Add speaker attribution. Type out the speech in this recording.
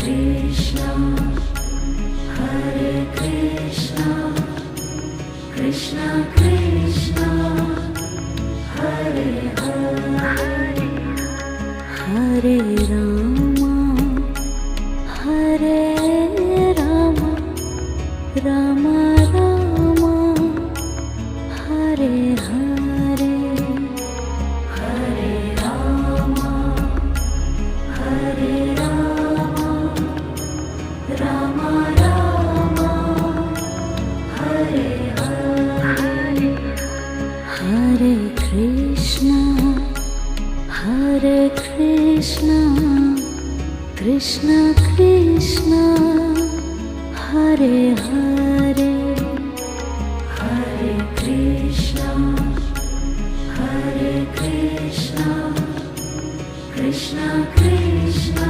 Speaker 1: Krishna, Hare Krishna, Krishna Krishna, Hare Hare, Hare Rama, Hare Rama, Rama Rama, Hare Hare, Hare Rama, Hare Rama, Rama Rama, Hare Hare, Hare Krishna, Hare Krishna, Krishna Krishna, Hare Hare, Hare Krishna, Hare Krishna, Krishna Krishna,